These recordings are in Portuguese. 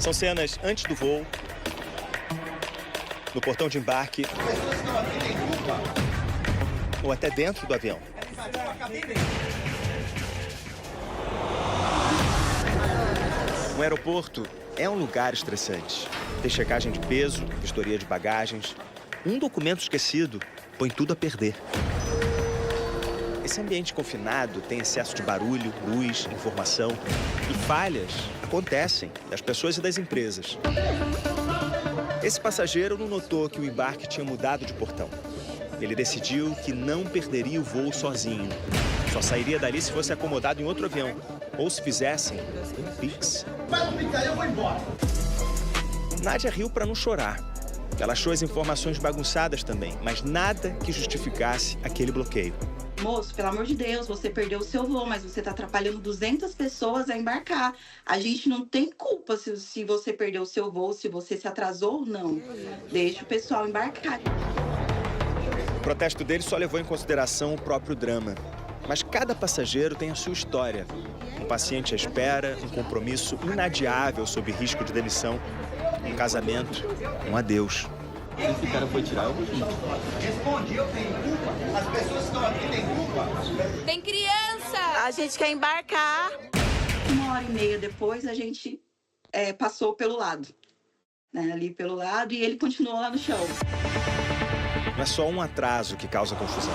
São cenas antes do voo, no portão de embarque ou até dentro do avião. Um aeroporto é um lugar estressante. Tem checagem de peso, vistoria de bagagens. Um documento esquecido põe tudo a perder. Esse ambiente confinado tem excesso de barulho, luz, informação. E falhas acontecem das pessoas e das empresas. Esse passageiro não notou que o embarque tinha mudado de portão. Ele decidiu que não perderia o voo sozinho. Só sairia dali se fosse acomodado em outro avião. Ou se fizessem um Pix. Vai no Pix aí, eu vou embora. Nádia riu para não chorar. Ela achou as informações bagunçadas também, mas nada que justificasse aquele bloqueio. Moço, pelo amor de Deus, você perdeu o seu voo, mas você está atrapalhando 200 pessoas a embarcar. A gente não tem culpa se você perdeu o seu voo, se você se atrasou ou não. Deixa o pessoal embarcar. O protesto dele só levou em consideração o próprio drama. Mas cada passageiro tem a sua história. Um paciente à espera, um compromisso inadiável sob risco de demissão, um casamento, um adeus. Esse cara foi tirar, eu vou junto. Respondi, eu tenho culpa. As pessoas que estão aqui têm culpa. Tem criança! A gente quer embarcar. 1h30 depois, a gente passou pelo lado. Né, ali pelo lado, e ele continuou lá no chão. Não é só um atraso que causa confusão.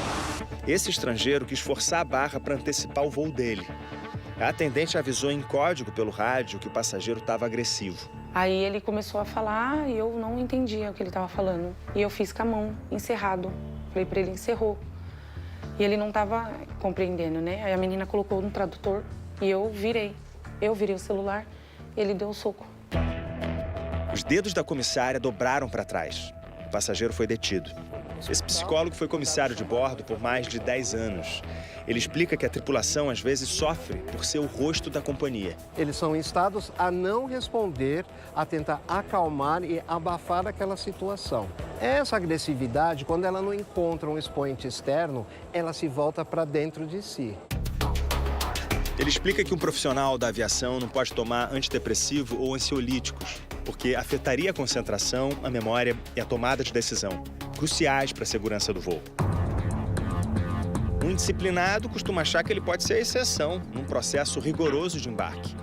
Esse estrangeiro quis forçar a barra para antecipar o voo dele. A atendente avisou em código pelo rádio que o passageiro estava agressivo. Aí ele começou a falar e eu não entendia o que ele estava falando. E eu fiz com a mão, encerrado. Falei para ele, encerrou. E ele não estava compreendendo, né? Aí a menina colocou no tradutor e eu virei. Eu virei o celular, ele deu o soco. Os dedos da comissária dobraram para trás. O passageiro foi detido. Esse psicólogo foi comissário de bordo por mais de 10 anos. Ele explica que a tripulação, às vezes, sofre por ser o rosto da companhia. Eles são instados a não responder, a tentar acalmar e abafar aquela situação. Essa agressividade, quando ela não encontra um expoente externo, ela se volta para dentro de si. Ele explica que um profissional da aviação não pode tomar antidepressivo ou ansiolíticos, porque afetaria a concentração, a memória e a tomada de decisão, cruciais para a segurança do voo. Um indisciplinado costuma achar que ele pode ser a exceção num processo rigoroso de embarque.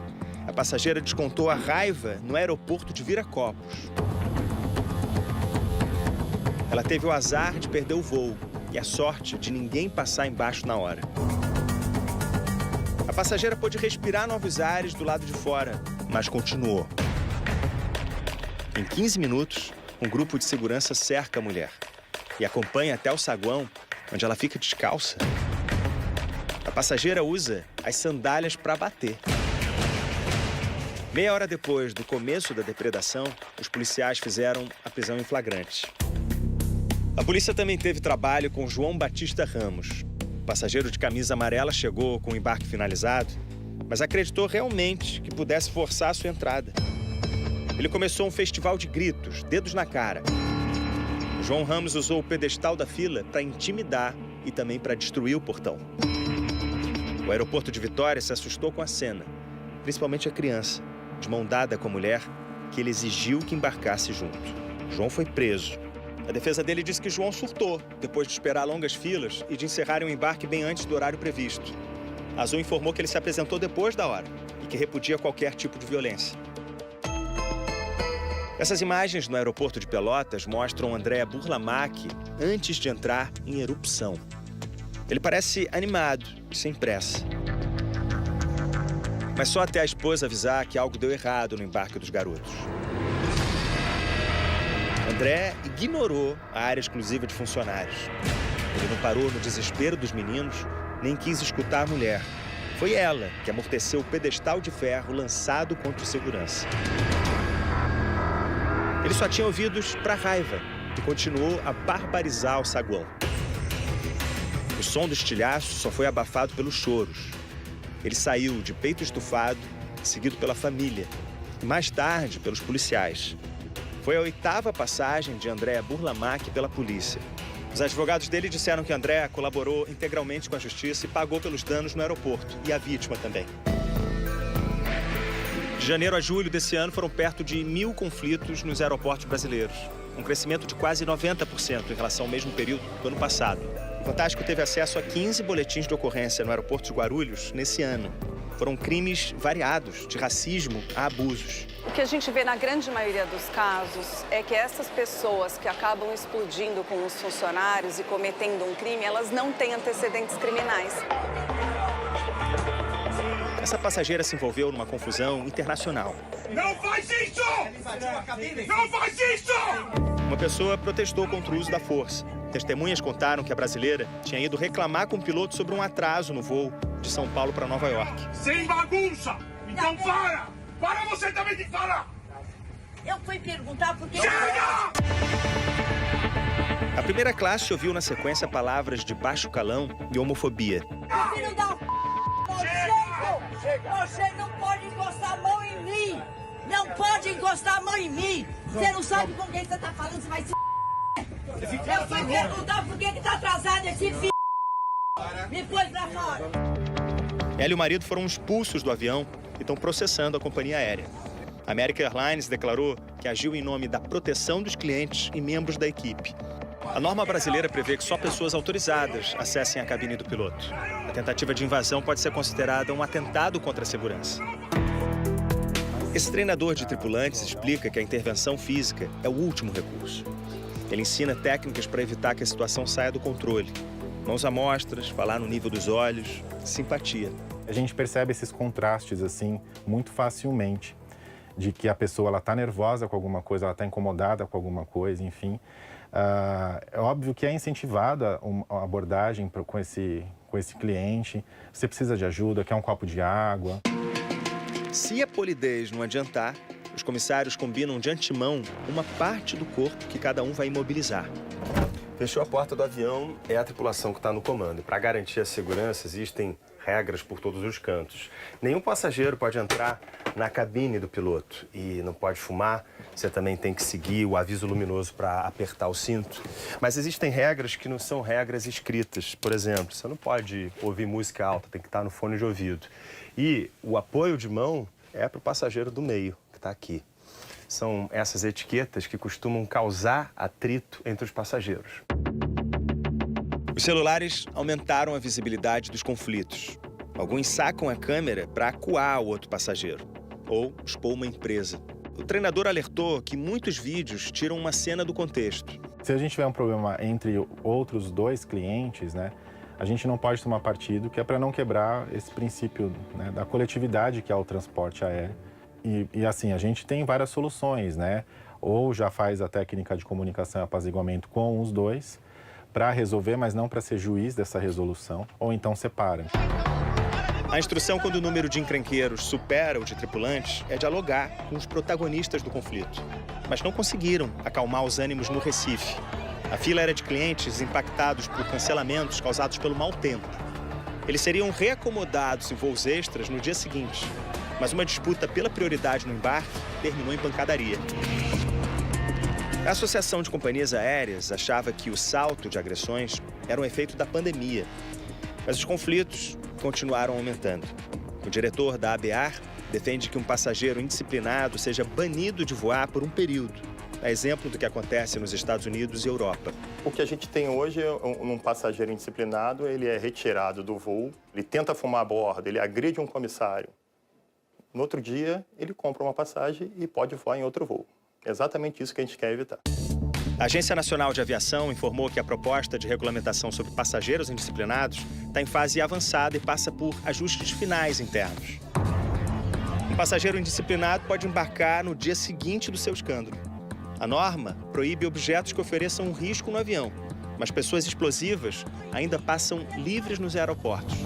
A passageira descontou a raiva no aeroporto de Viracopos. Ela teve o azar de perder o voo e a sorte de ninguém passar embaixo na hora. A passageira pôde respirar novos ares do lado de fora, mas continuou. Em 15 minutos, um grupo de segurança cerca a mulher e acompanha até o saguão, onde ela fica descalça. A passageira usa as sandálias para bater. Meia hora depois do começo da depredação, os policiais fizeram a prisão em flagrante. A polícia também teve trabalho com João Batista Ramos. O passageiro de camisa amarela chegou com o embarque finalizado, mas acreditou realmente que pudesse forçar a sua entrada. Ele começou um festival de gritos, dedos na cara. João Ramos usou o pedestal da fila para intimidar e também para destruir o portão. O aeroporto de Vitória se assustou com a cena, principalmente a criança, de mão dada com a mulher, que ele exigiu que embarcasse junto. João foi preso. A defesa dele disse que João surtou, depois de esperar longas filas e de encerrarem o embarque bem antes do horário previsto. A Azul informou que ele se apresentou depois da hora e que repudia qualquer tipo de violência. Essas imagens no aeroporto de Pelotas mostram André Burlamac antes de entrar em erupção. Ele parece animado, sem pressa. Mas só até a esposa avisar que algo deu errado no embarque dos garotos. André ignorou a área exclusiva de funcionários. Ele não parou no desespero dos meninos, nem quis escutar a mulher. Foi ela que amorteceu o pedestal de ferro lançado contra o segurança. Ele só tinha ouvidos para raiva e continuou a barbarizar o saguão. O som do estilhaço só foi abafado pelos choros. Ele saiu de peito estufado, seguido pela família, e mais tarde pelos policiais. Foi a 8ª passagem de André Burlamac pela polícia. Os advogados dele disseram que André colaborou integralmente com a justiça e pagou pelos danos no aeroporto, e a vítima também. De De janeiro a julho desse ano, foram perto de 1.000 conflitos nos aeroportos brasileiros. Um crescimento de quase 90% em relação ao mesmo período do ano passado. O Fantástico teve acesso a 15 boletins de ocorrência no aeroporto de Guarulhos nesse ano. Foram crimes variados, de racismo a abusos. O que a gente vê na grande maioria dos casos é que essas pessoas que acabam explodindo com os funcionários e cometendo um crime, elas não têm antecedentes criminais. Essa passageira se envolveu numa confusão internacional. Não faz isso! Não faz isso! Uma pessoa protestou contra o uso da força. Testemunhas contaram que a brasileira tinha ido reclamar com o piloto sobre um atraso no voo de São Paulo para Nova York. Sem bagunça! Então para! Para você também de falar! Eu fui perguntar por que... Chega! A primeira classe ouviu na sequência palavras de baixo calão e homofobia. Filho da... Você não pode encostar a mão em mim! Não pode encostar a mão em mim! Você não sabe com quem você tá falando, você vai se... Eu fui perguntar por que tá atrasado esse filho. Me põe pra fora! Ela e o marido foram expulsos do avião e estão processando a companhia aérea. A American Airlines declarou que agiu em nome da proteção dos clientes e membros da equipe. A norma brasileira prevê que só pessoas autorizadas acessem a cabine do piloto. A tentativa de invasão pode ser considerada um atentado contra a segurança. Esse treinador de tripulantes explica que a intervenção física é o último recurso. Ele ensina técnicas para evitar que a situação saia do controle. Mãos à mostras, falar no nível dos olhos, simpatia. A gente percebe esses contrastes assim muito facilmente, de que a pessoa está nervosa com alguma coisa, ela está incomodada com alguma coisa, enfim. É óbvio que é incentivada a abordagem com esse cliente. Você precisa de ajuda, quer um copo de água. Se a polidez não adiantar, os comissários combinam de antemão uma parte do corpo que cada um vai imobilizar. Fechou a porta do avião, é a tripulação que está no comando. Para garantir a segurança, existem regras por todos os cantos. Nenhum passageiro pode entrar na cabine do piloto e não pode fumar. Você também tem que seguir o aviso luminoso para apertar o cinto. Mas existem regras que não são regras escritas. Por exemplo, você não pode ouvir música alta, tem que estar no fone de ouvido. E o apoio de mão é para o passageiro do meio, que está aqui. São essas etiquetas que costumam causar atrito entre os passageiros. Os celulares aumentaram a visibilidade dos conflitos. Alguns sacam a câmera para acuar o outro passageiro ou expor uma empresa. O treinador alertou que muitos vídeos tiram uma cena do contexto. Se a gente tiver um problema entre outros dois clientes, né, a gente não pode tomar partido, que é para não quebrar esse princípio, né, da coletividade que é o transporte aéreo. E assim, a gente tem várias soluções, né? Ou já faz a técnica de comunicação e apaziguamento com os dois, para resolver, mas não para ser juiz dessa resolução, ou então separa. A instrução, quando o número de encrenqueiros supera o de tripulantes, é dialogar com os protagonistas do conflito. Mas não conseguiram acalmar os ânimos no Recife. A fila era de clientes impactados por cancelamentos causados pelo mau tempo. Eles seriam reacomodados em voos extras no dia seguinte, mas uma disputa pela prioridade no embarque terminou em pancadaria. A Associação de Companhias Aéreas achava que o salto de agressões era um efeito da pandemia, mas os conflitos continuaram aumentando. O diretor da ABAR defende que um passageiro indisciplinado seja banido de voar por um período, a exemplo do que acontece nos Estados Unidos e Europa. O que a gente tem hoje é um passageiro indisciplinado, ele é retirado do voo, ele tenta fumar a bordo, ele agride um comissário. No outro dia, ele compra uma passagem e pode voar em outro voo. É exatamente isso que a gente quer evitar. A Agência Nacional de Aviação informou que a proposta de regulamentação sobre passageiros indisciplinados está em fase avançada e passa por ajustes finais internos. Um passageiro indisciplinado pode embarcar no dia seguinte do seu escândalo. A norma proíbe objetos que ofereçam um risco no avião, mas pessoas explosivas ainda passam livres nos aeroportos.